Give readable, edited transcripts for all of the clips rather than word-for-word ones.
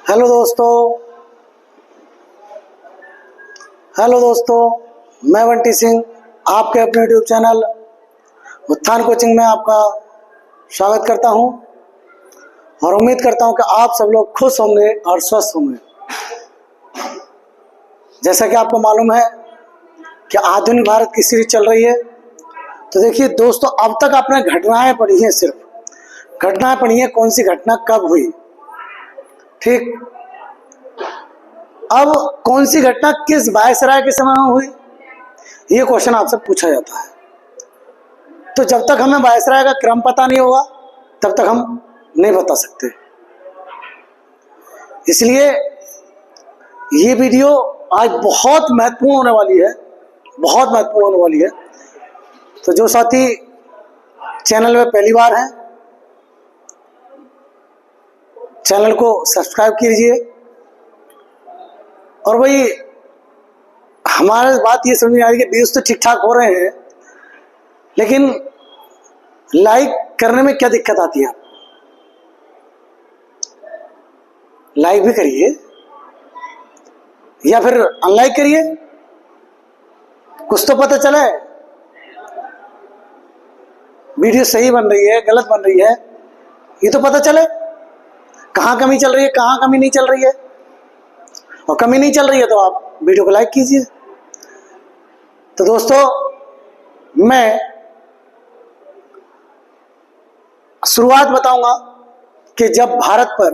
Hello दोस्तों, मैं बंटी सिंह आपके अपने यूट्यूब चैनल उत्थान कोचिंग में आपका स्वागत करता हूं और उम्मीद करता हूं कि आप सब लोग खुश होंगे और स्वस्थ होंगे। जैसा कि आपको मालूम है कि आधुनिक भारत की सीरीज चल रही है। तो देखिए दोस्तों, अब तक आपने घटनाएं पढ़ी हैं, सिर्फ घटनाएं पढ़ी हैं, कौन सी घटना कब हुई, ठीक। अब कौन सी घटना किस वायसराय के समय में हुई, ये क्वेश्चन आपसे पूछा जाता है। तो जब तक हमें वायसराय का क्रम पता नहीं होगा तब तक हम नहीं बता सकते। इसलिए ये वीडियो आज बहुत महत्वपूर्ण होने वाली है, बहुत महत्वपूर्ण होने वाली है। तो जो साथी चैनल में पहली बार हैं, चैनल को सब्सक्राइब कीजिए। और वही हमारे बात ये समझ में आ रही है कि व्यूज तो ठीक ठाक हो रहे हैं, लेकिन लाइक करने में क्या दिक्कत आती है? लाइक भी करिए या फिर अनलाइक करिए, कुछ तो पता चले वीडियो सही बन रही है गलत बन रही है, ये तो पता चले कहाँ कमी चल रही है, कहाँ कमी नहीं चल रही है। और कमी नहीं चल रही है तो आप वीडियो को लाइक कीजिए। तो दोस्तों, मैं शुरुआत बताऊंगा कि जब भारत पर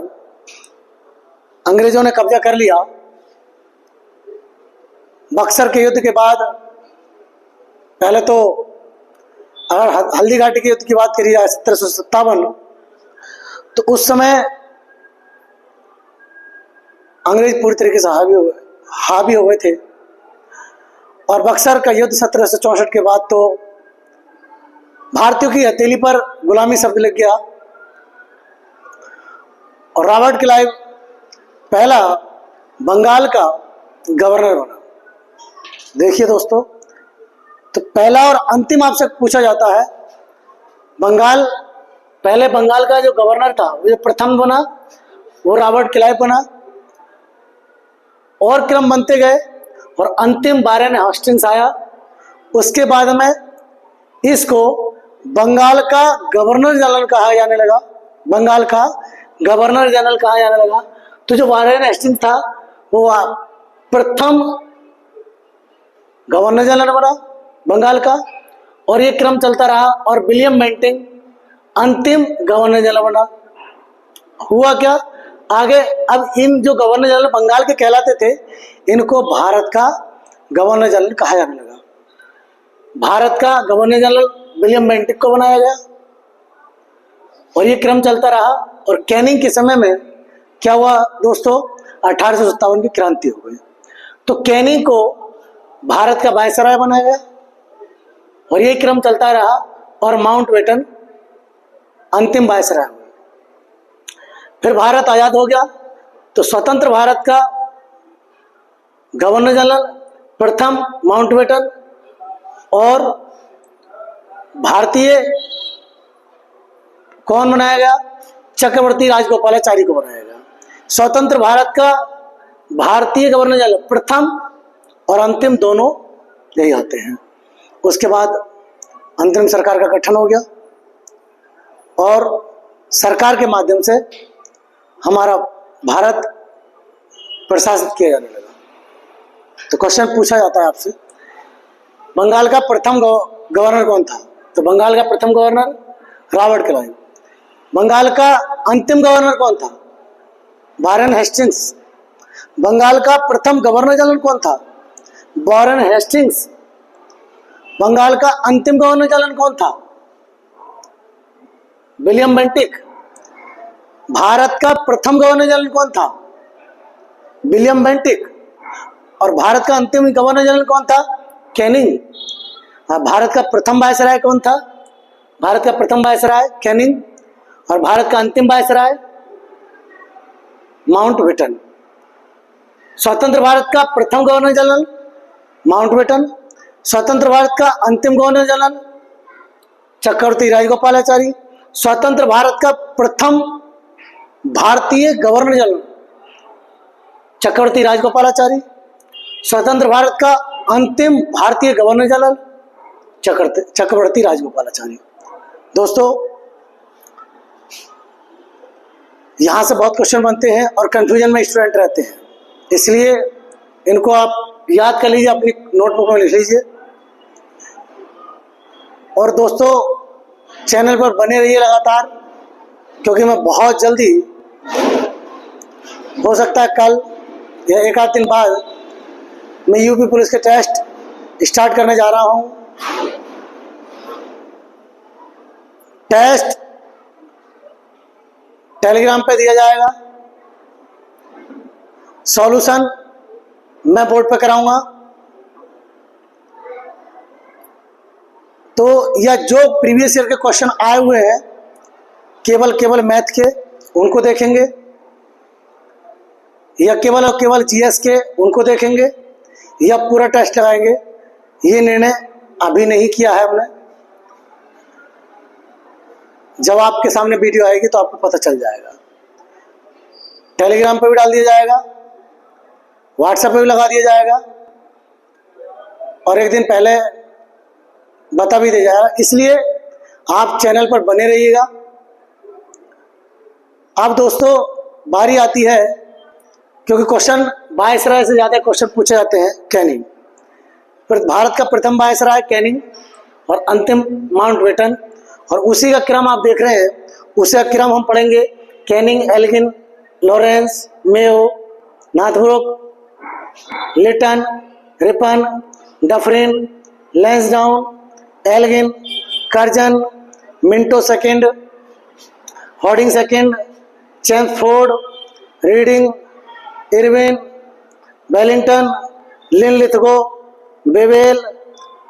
अंग्रेजों ने कब्जा कर लिया, बक्सर के युद्ध के बाद, पहले तो अगर हल्दी घाटी के युद्ध की बात करी जाए 1757, तो उस समय अंग्रेज पूरी तरीके से हावी हो गए थे। और बक्सर का युद्ध 1764 के बाद तो भारतीयों की हथेली पर गुलामी शब्द लग गया और रॉबर्ट क्लाइव पहला बंगाल का गवर्नर बना। देखिए दोस्तों, तो पहला और अंतिम आपसे पूछा जाता है, पहले बंगाल का जो गवर्नर था, वो जो प्रथम बना वो रॉबर्ट क्लाइव बना, और क्रम बनते गए और अंतिम वारेन हेस्टिंग्स आया। उसके बाद में इसको बंगाल का गवर्नर जनरल कहा जाने लगा, बंगाल का गवर्नर जनरल कहा जाने लगा। तो जो वारेन हेस्टिंग्स था वो प्रथम गवर्नर जनरल बना बंगाल का, और ये क्रम चलता रहा और विलियम बेंटिंग अंतिम गवर्नर जनरल बना। हुआ क्या आगे, अब इन जो गवर्नर जनरल बंगाल के कहलाते थे, इनको भारत का गवर्नर जनरल कहा जाने लगा। भारत का गवर्नर जनरल विलियम बेंटिक को बनाया गया और ये क्रम चलता रहा। और कैनिंग के समय में क्या हुआ दोस्तों, 1857 की क्रांति हो गई। तो कैनिंग को भारत का वायसराय बनाया गया और ये क्रम चलता रहा और माउंटबेटन अंतिम वायसराय हुआ। फिर भारत आजाद हो गया तो स्वतंत्र भारत का गवर्नर जनरल प्रथम माउंटबेटन और भारतीय कौन बनाया गया, चक्रवर्ती राजगोपालाचारी को बनाया गया। स्वतंत्र भारत का भारतीय गवर्नर जनरल प्रथम और अंतिम दोनों यही होते हैं। उसके बाद अंतरिम सरकार का गठन हो गया और सरकार के माध्यम से हमारा भारत प्रशासित किया जाने लगा। तो क्वेश्चन पूछा जाता है आपसे, बंगाल का प्रथम गवर्नर कौन था? तो बंगाल का प्रथम गवर्नर रॉबर्ट क्लाइव। बंगाल का अंतिम गवर्नर कौन था? Warren Hastings. बंगाल का प्रथम गवर्नर जनरल कौन था? Warren Hastings. बंगाल का अंतिम गवर्नर जनरल कौन था? William Bentinck. भारत का प्रथम गवर्नर जनरल कौन था? William Bentinck. और भारत का अंतिम गवर्नर जनरल कौन था? कैनिंग। भारत का प्रथम वायसराय कौन था? भारत का प्रथम वायसराय कैनिंग और भारत का अंतिम वायसराय माउंटबेटन। स्वतंत्र भारत का प्रथम गवर्नर जनरल माउंटबेटन, स्वतंत्र भारत का अंतिम गवर्नर जनरल चक्रवर्ती राजगोपालाचारी, स्वतंत्र भारत का प्रथम भारतीय गवर्नर जनरल चक्रवर्ती राजगोपालाचारी, स्वतंत्र भारत का अंतिम भारतीय गवर्नर जनरल चक्रवर्ती राजगोपालाचारी। दोस्तों, यहां से बहुत क्वेश्चन बनते हैं और कंफ्यूजन में स्टूडेंट रहते हैं, इसलिए इनको आप याद कर लीजिए, अपनी नोटबुक में लिख लीजिए। और दोस्तों, चैनल पर बने रहिए लगातार, क्योंकि मैं बहुत जल्दी, हो सकता है कल या एक आध दिन बाद, मैं यूपी पुलिस के टेस्ट स्टार्ट करने जा रहा हूं। टेस्ट टेलीग्राम पे दिया जाएगा, सॉल्यूशन मैं बोर्ड पे कराऊंगा। तो यह जो प्रीवियस ईयर के क्वेश्चन आए हुए हैं केवल मैथ के, उनको देखेंगे, या केवल और केवल जीएस के, उनको देखेंगे, या पूरा टेस्ट लगाएंगे, ये निर्णय अभी नहीं किया है हमने। जब आपके सामने वीडियो आएगी तो आपको पता चल जाएगा। टेलीग्राम पे भी डाल दिया जाएगा, व्हाट्सएप पे भी लगा दिया जाएगा, और एक दिन पहले बता भी दिया जाएगा। इसलिए आप चैनल पर बने रहिएगा। अब दोस्तों, बारी आती है, क्योंकि क्वेश्चन वायसराय से ज़्यादा क्वेश्चन पूछे जाते हैं कैनिंग। भारत का प्रथम वायसराय कैनिंग और अंतिम माउंटबेटन, और उसी का क्रम आप देख रहे हैं, उसी का क्रम हम पढ़ेंगे। Canning, Elgin, Lawrence, Mayo, Northbrook, Lytton, Ripon, Dufferin, Lansdowne, Elgin, Curzon, Minto second, Hardinge second, Chelmsford, Reading, Irwin, Willingdon, Linlithgow, Wavell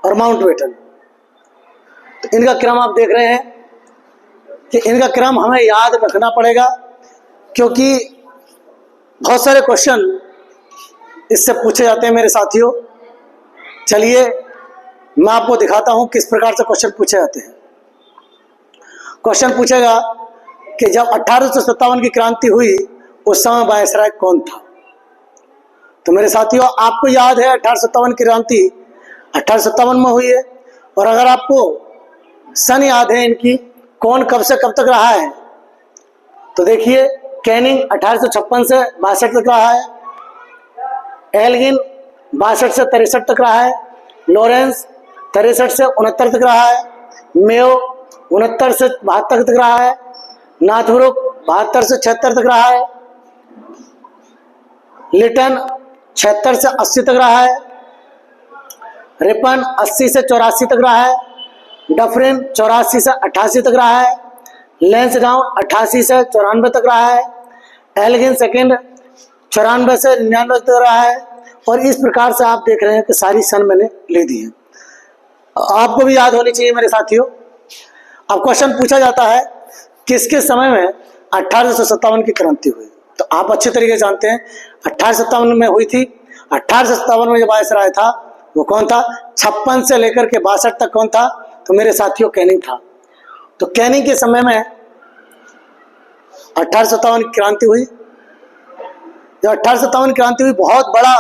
और माउंटबेटन। तो इनका क्रम आप देख रहे हैं कि इनका क्रम हमें याद रखना पड़ेगा, क्योंकि बहुत सारे क्वेश्चन इससे पूछे जाते हैं मेरे साथियों। चलिए मैं आपको दिखाता हूं किस प्रकार से क्वेश्चन पूछे जाते हैं। क्वेश्चन पूछेगा कि जब 1857 की क्रांति हुई उस समय वायसराय कौन था। तो मेरे साथियों, आपको याद है 1857 की क्रांति 1857 में हुई है, और अगर आपको सन याद है इनकी, कौन कब से कब तक रहा है, तो देखिए, कैनिंग 1856 से 62 तक रहा है, एल्गिन 62 से 63 तक रहा है, लॉरेंस 63 से 69 तक रहा है, मेयो 69 से 72 तक रहा है, नॉर्थब्रुक 72 से 76 तक रहा है, लिटन 76 से 80 तक रहा है, रिपन 80 से 84 तक रहा है, डफरिन 84 से 88 तक रहा है, लैंसडाउन 88 से 94 तक रहा है, एल्गिन सेकंड 94 से 99 तक रहा है। और इस प्रकार से आप देख रहे हैं कि सारी सन मैंने ले दी है, आपको भी याद होनी चाहिए मेरे साथियों। अब क्वेश्चन पूछा जाता है किसके समय में 1857 की क्रांति हुई, तो आप अच्छे तरीके से जानते हैं 1857 में हुई थी। 1857 में जो वायसराय था वो कौन था, 56 से लेकर के 62 तक कौन था, तो मेरे साथियों कैनिंग था। तो कैनिंग के समय में 1857 की क्रांति हुई। जब 1857 की क्रांति हुई, बहुत बड़ा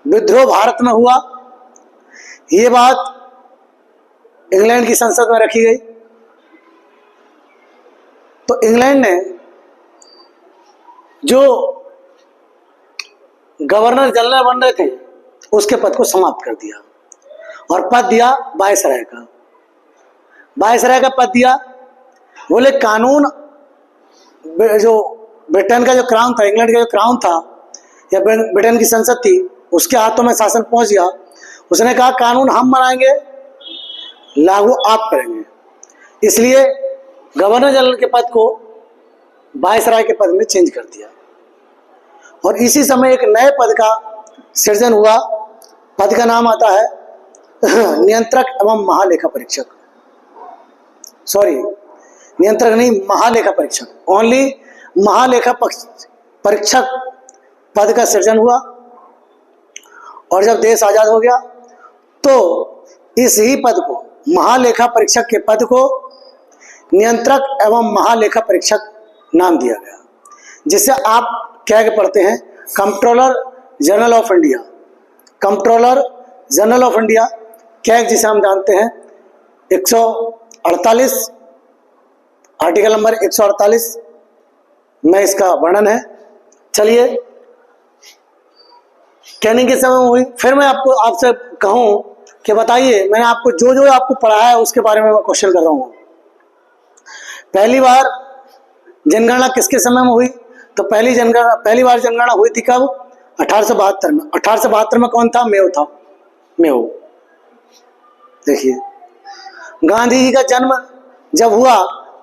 विद्रोह भारत में हुआ। ये बात इंग्लैंड की संसद में रखी गई। तो इंग्लैंड ने जो गवर्नर जनरल बन रहे थे उसके पद को समाप्त कर दिया और पद दिया वायसराय का। वायसराय का पद दिया। बोले कानून, जो ब्रिटेन का जो क्राउन था, इंग्लैंड का जो क्राउन था या ब्रिटेन की संसद थी, उसके हाथों में शासन पहुंच गया। उसने कहा कानून हम बनाएंगे, लागू आप करेंगे। इसलिए गवर्नर जनरल के पद को वायसराय के पद में चेंज कर दिया और इसी समय एक नए पद का सृजन हुआ। पद का नाम आता है नियंत्रक एवं महालेखा परीक्षक। सॉरी, नियंत्रक नहीं, महालेखा परीक्षक। ओनली महालेखा परीक्षक पद का सृजन हुआ। और जब देश आजाद हो गया तो इस ही पद को, महालेखा परीक्षक के पद को नियंत्रक एवं महालेखा परीक्षक नाम दिया गया, जिसे आप क्या पढ़ते हैं, controller general of India. Controller general of India क्या है, जिसे हम जानते हैं 148 आर्टिकल नंबर 148 में इसका वर्णन है। चलिए, कैनिंग के समय में हुई। फिर मैं आपसे कहूं कि बताइए, मैंने आपको जो आपको पढ़ाया है उसके बारे में मैं क्वेश्चन कर रहा हूं। पहली बार जनगणना किसके समय में हुई? तो पहली बार जनगणना हुई थी कब? 1872 में। 1872 में कौन था? मेयो था, मेयो। देखिए, गांधी जी का जन्म जब हुआ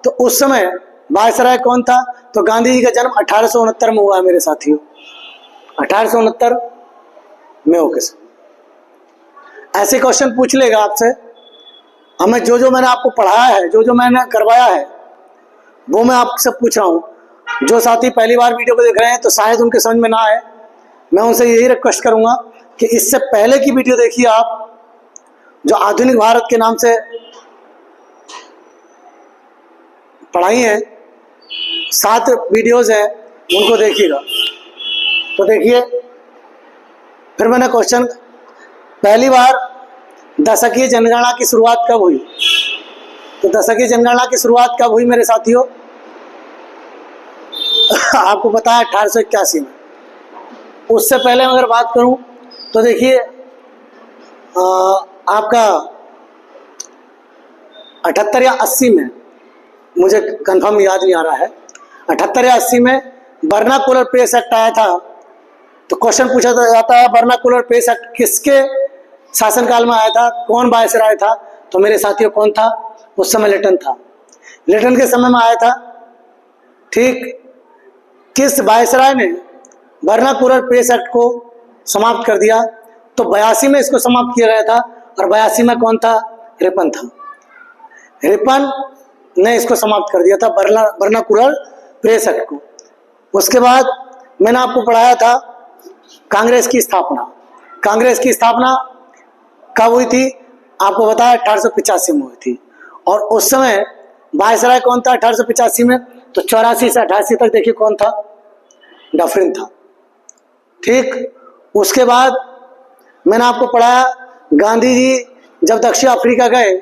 तो उस समय वायसराय कौन था? तो गांधी जी का जन्म 1869 में हुआ है मेरे साथियों, 1869 में हो किस। ऐसे क्वेश्चन पूछ लेगा आपसे। हमें जो मैंने आपको पढ़ाया है, जो मैंने करवाया है, वो मैं आपसे पूछ रहा हूँ। जो साथी पहली बार वीडियो को देख रहे हैं तो शायद उनके समझ में ना आए, मैं उनसे यही रिक्वेस्ट करूंगा कि इससे पहले की वीडियो देखिए आप, जो आधुनिक भारत के नाम से पढ़ाई हैं, 7 वीडियोज हैं, उनको देखिएगा। तो देखिए, फिर मैंने क्वेश्चन, पहली बार दशकीय जनगणना की शुरुआत कब हुई? तो दशकीय जनगणना की शुरुआत कब हुई मेरे साथियों? आपको पता है 1881 में। उससे पहले अगर बात करूं तो देखिए, आपका 78 या 80 में, मुझे कंफर्म याद नहीं आ रहा है, 78 या 80 में वर्नाकुलर प्रेस एक्ट आया था। तो क्वेश्चन पूछा जाता है, वर्नाकुलर प्रेस एक्ट किसके शासनकाल में आया था? कौन वायसराय था? तो मेरे साथियों कौन था? उस समय लिटन था। लिटन के समय में आया था। ठीक, किस वायसराय ने वर्नाकुलर प्रेस एक्ट को समाप्त कर दिया? तो 82 में इसको समाप्त किया गया था, और 82 में कौन था? रिपन था। रिपन ने इसको समाप्त कर दिया था, वर्नाकुलर प्रेस एक्ट को। उसके बाद मैंने आपको पढ़ाया था कांग्रेस की स्थापना। कांग्रेस की स्थापना कब हुई थी? आपको बताया 1885 में हुई थी। और उस समय वायसराय कौन था 1885 में? तो 84 से 88 तक देखिए कौन था? डफरिन था। ठीक, उसके बाद मैंने आपको पढ़ाया, गांधी जी जब दक्षिण अफ्रीका गए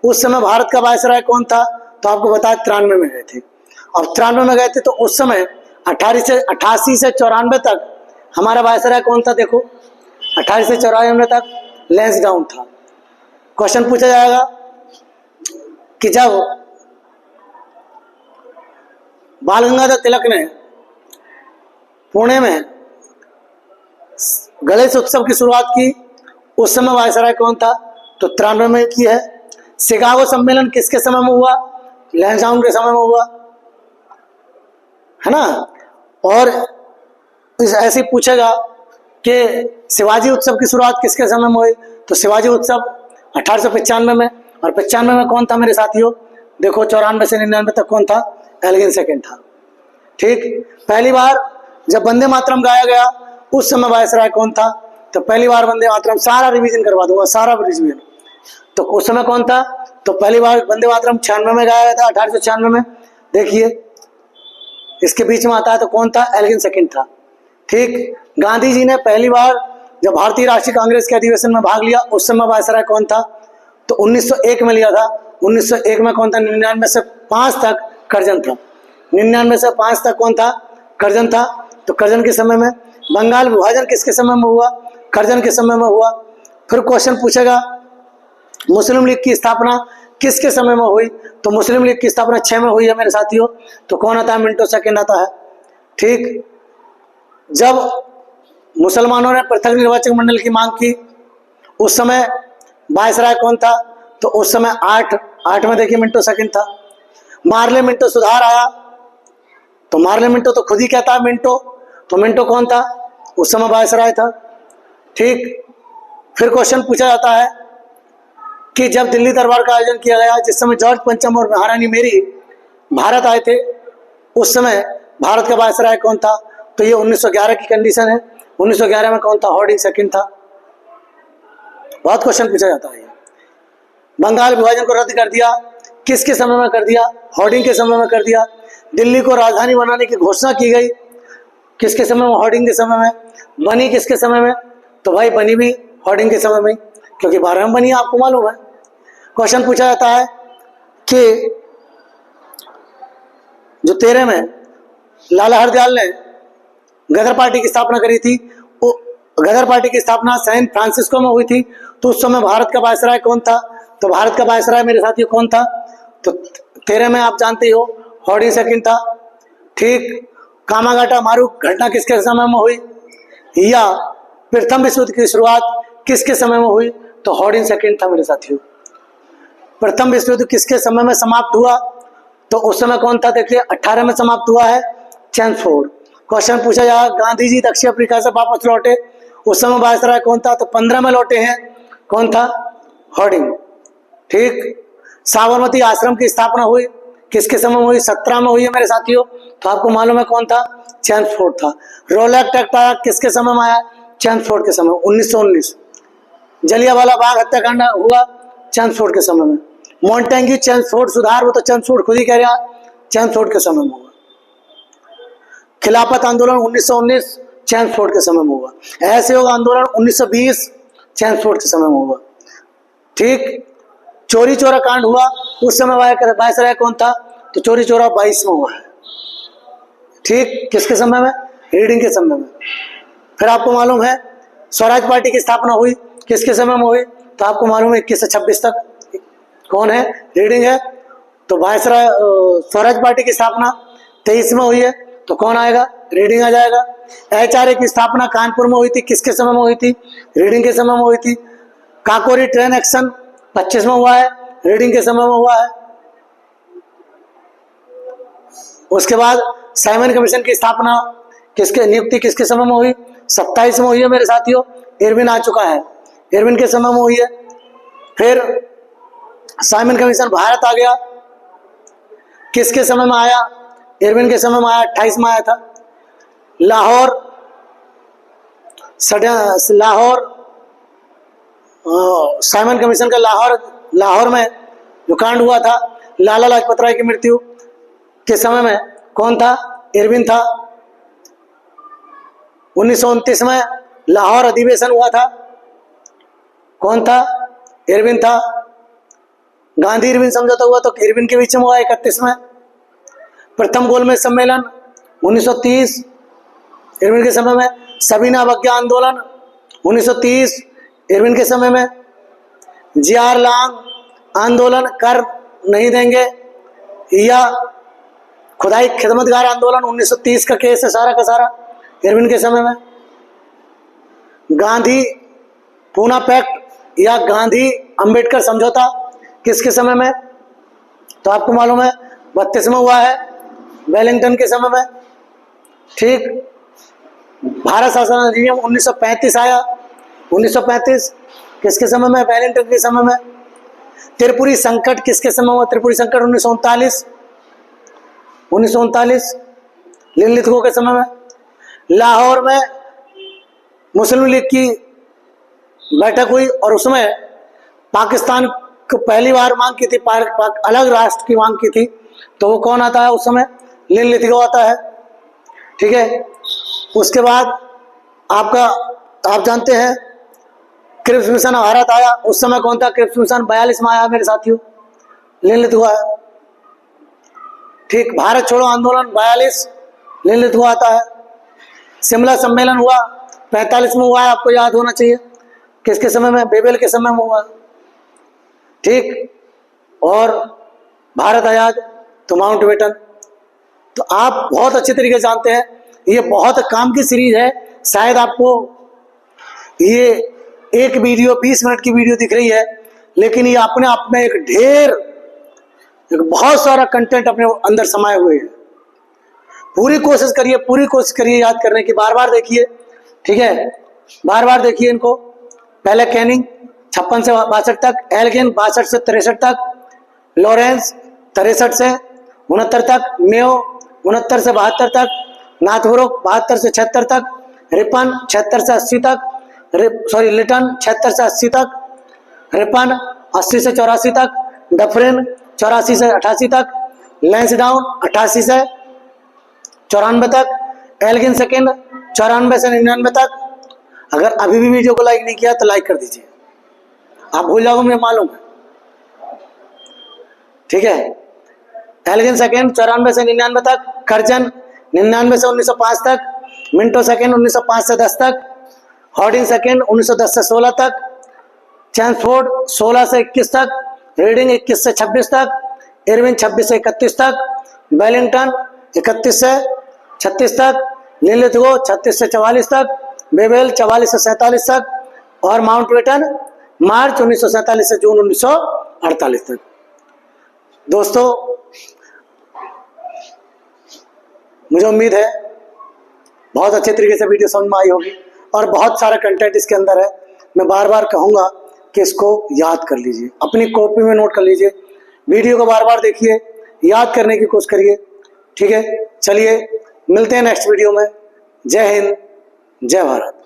उस समय भारत का वायसराय कौन था? तो आपको बताया 93 में गए थे। और 93 में गए थे तो उस समय 88 से 94 तक हमारा वायसराय कौन था? देखो, 88 से 94 तक लैंसडाउन था। क्वेश्चन पूछा जाएगा कि जब बाल गंगाधर तिलक ने पुणे में गणेश उत्सव की शुरुआत की, उस समय वायसराय कौन था? तो 93 में की है। शिकागो सम्मेलन किसके समय में हुआ? लैंसडाउन के समय में हुआ, है ना। और ऐसे ही पूछेगा कि शिवाजी उत्सव की शुरुआत किसके समय में हुई? तो शिवाजी उत्सव 1895 में। और 95 में कौन था मेरे साथियों? देखो, 94 से 99 तक कौन था? एल्गिन सेकंड था। ठीक, पहली बार जब वंदे मातरम गाया गया उस समय वायसराय कौन था? तो पहली बार वंदे मातरम, सारा रिवीजन करवा दूंगा, सारा रिवीजन। तो उस समय कौन था? तो पहली बार वंदे मातरम 96 में गाया गया था, 1896 में। देखिए, इसके बीच में आता है तो कौन था? एल्गिन सेकंड था। ठीक, गांधी जी ने पहली बार जब भारतीय राष्ट्रीय कांग्रेस के अधिवेशन में भाग लिया उस समय वायसराय कौन था? तो 1901 में लिया था। 1901 में कौन था? 99 से 5 तक करजन था। 99 से 5 तक कौन था? करजन था। तो करजन के समय में। बंगाल विभाजन किसके समय में हुआ? करजन के समय में हुआ। फिर क्वेश्चन पूछेगा, मुस्लिम लीग की स्थापना किसके समय में हुई? तो मुस्लिम लीग की स्थापना 6 में हुई है मेरे साथियों। तो कौन आता है? मिंटो सेकंड आता है। ठीक, जब मुसलमानों ने पृथक निर्वाचक मंडल की मांग की उस समय वायसराय कौन था? तो उस समय 8 में देखिए मिंटो सेकंड था। मार्ले मिंटो सुधार आया, तो मार्ले मिंटो तो खुद ही कहता है मिंटो, तो मिंटो कौन था? उस समय वायसराय था। ठीक, फिर क्वेश्चन पूछा जाता है कि जब दिल्ली दरबार का आयोजन किया गया, जिस समय जॉर्ज पंचम और महारानी मेरी भारत आए थे, उस समय भारत का वायसराय कौन था? तो ये 1911 की कंडीशन है। 1911 में कौन था? हार्डिंग सेकंड था। बहुत क्वेश्चन पूछा जाता है। बंगाल विभाजन को रद्द कर दिया, किसके समय में कर दिया? हार्डिंग के समय में कर दिया। दिल्ली को राजधानी बनाने की घोषणा की गई, किसके समय में? हॉर्डिंग के समय में। बनी किसके समय में? तो भाई बनी भी हॉर्डिंग के समय में, क्योंकि 12 में बनी, आपको मालूम है। क्वेश्चन पूछा जाता है कि जो 13 में लाला हरदयाल ने गदर पार्टी की स्थापना करी थी, वो गदर पार्टी की स्थापना सैन फ्रांसिस्को में हुई थी, तो उस समय भारत का वायसराय कौन था? तो भारत का वायसराय मेरे साथियों कौन था? तो 13 में आप जानते हो हॉर्डिंग सेकंड था। ठीक। कामागाटा मारू घटना किसके समय में हुई? या प्रथम विश्व युद्ध की शुरुआत किसके समय में हुई? तो हॉर्डिंग सेकंड था मेरे साथियों। प्रथम विश्व युद्ध किसके समय में समाप्त हुआ? तो उस समय कौन था? देखिए 18 में समाप्त हुआ है, चैम्सफोर्ड। क्वेश्चन पूछा जाए गांधी जी दक्षिण अफ्रीका से वापस लौटे, उस समय वायसराय कौन था? तो 15 में लौटे हैं, कौन था? हॉर्डिंग। ठीक। साबरमती आश्रम की स्थापना हुई किसके समय में हुई? 17 में हुई है मेरे साथियों, तो आपको मालूम है कौन था? चैम्सफोर्ड था। रोलैक्ट एक्ट आया किसके समय में आया? चैम्सफोर्ड के समय, 1919। जलियांवाला बाग हत्याकांड हुआ चैम्सफोर्ड के समय में। मॉन्टेग्यू चैम्सफोर्ड सुधार, वो तो चैम्सफोर्ड खुद ही कह रहा, चैम्सफोर्ड के समय में हुआ। खिलाफत आंदोलन 1919 चैम्सफोर्ड के समय में हुआ। असहयोग आंदोलन 1920 चैम्सफोर्ड के समय में हुआ। ठीक। चोरी चोरा कांड हुआ, उस समय वायसराय कौन था? तो चोरी चोरा 22 में हुआ है। ठीक। किसके समय में? रीडिंग के समय में। फिर आपको मालूम है स्वराज पार्टी की स्थापना हुई किसके समय में हुई? तो आपको मालूम है 21 से 26 तक। कौन है? रीडिंग है। तो वायसराय स्वराज पार्टी की स्थापना 23 में हुई है, तो कौन आएगा? रीडिंग आ जाएगा। HRA की स्थापना कानपुर में हुई थी, किसके समय में हुई थी? रीडिंग के समय में हुई थी। काकोरी ट्रेन एक्शन 25 में हुआ है, रीडिंग के समय में हुआ है। उसके बाद साइमन कमीशन की स्थापना किसके नियुक्ति किसके समय में हुई? 27 में हुई है मेरे साथियों। इरविन आ चुका है, इरविन के समय में हुई है। फिर साइमन कमीशन भारत आ गया, किसके समय में आया? इरविन के समय में आया, 28 में आया था। लाहौर साइमन कमीशन का लाहौर में जो कांड हुआ था, लाला लाजपत राय की मृत्यु के समय में कौन था? इरविन था। 1929 में लाहौर अधिवेशन हुआ था, कौन था? इरविन था। गांधी इरविन समझौता हुआ तो इरविन के बीच में हुआ 31 में। प्रथम गोलमेज सम्मेलन 1930 इरविन के समय में। सबीना अवज्ञा आंदोलन 1930 इरविन के समय में। जियार लांग आंदोलन कर नहीं देंगे या खुदाई खिदमतगार आंदोलन 1930 का केस है सारा का सारा, इरविन के समय में। गांधी पूना पैक्ट या गांधी अंबेडकर समझौता किसके समय में? तो आपको मालूम है 32 में हुआ है, वेलिंगटन के समय में। ठीक। भारत शासन अधिनियम 1935 आया, 1935 किसके समय में? वेलिंगटन के समय में। त्रिपुरी संकट किसके समय हुआ? त्रिपुरी संकट 1939 लिनलिथगो के समय में। लाहौर में मुस्लिम लीग की बैठक हुई और उसमें पाकिस्तान को पहली बार मांग की थी, अलग राष्ट्र की मांग की थी, तो वो कौन आता है उस समय? लिनलिथगो आता है। ठीक है। उसके बाद आप जानते हैं क्रिप्स मिशन भारत आया, उस समय कौन था? क्रिप्स मिशन 42 में आया मेरे साथियों, लिनलिथगो आया। ठीक। भारत छोड़ो आंदोलन 42 लिनलिथगो आता है। शिमला सम्मेलन हुआ 45 में हुआ है, आपको याद होना चाहिए। किसके समय में? बेबेल के समय में हुआ। ठीक। और भारत आजाद तो माउंटबेटन। तो आप बहुत अच्छे तरीके से जानते हैं, ये बहुत काम की सीरीज है। शायद आपको ये एक वीडियो 20 मिनट की वीडियो दिख रही है, लेकिन ये अपने आप में एक बहुत सारा कंटेंट अपने अंदर समाये हुए हैं। पूरी कोशिश करिए याद करने की, बार बार देखिए। ठीक है, बार बार देखिए इनको। पहले कैनिंग 56 से 62 तक, एल्गिन 62 से 63 तक, लॉरेंस 63 से 69 तक, मेयो 69 से 72 तक, नाथब्रुक 72 से 76 तक, रिपन 76 से 80 तक, लिटन 76 से 80 तक, रिपन 80 से 84 तक, डफरिन 84 से 88 तक, लैंसडाउन 88 से 94 तक, एल्गिन सेकेंड 94 से 99 तक। अगर अभी भी वीडियो को लाइक नहीं किया तो लाइक कर दीजिए, आप भूल जाओगे मुझे मालूम है, ठीक है। एल्गिन सेकेंड 94 से 99 तक, कर्जन 99 से 1905 तक, मिंटो सेकेंड 1905 से 10 तक, हॉर्डिंग सेकेंड 1910 से 16 तक, चैंसफोर्ड 16 से 21 तक, रीडिंग 21 से 26 तक, इरविन 26 से 31 तक, वेलिंगटन 31 से 36 तक, लिलिथगो 36 से 44 तक, बेबेल 44 से 47 तक और माउंटबेटन मार्च 1947 से जून 1948 तक। दोस्तों, मुझे उम्मीद है बहुत अच्छे तरीके से वीडियो समझ में आई होगी और बहुत सारा कंटेंट इसके अंदर है। मैं बार बार कहूँगा कि इसको याद कर लीजिए, अपनी कॉपी में नोट कर लीजिए, वीडियो को बार बार देखिए, याद करने की कोशिश करिए, ठीक है। चलिए मिलते हैं नेक्स्ट वीडियो में। जय हिंद, जय भारत।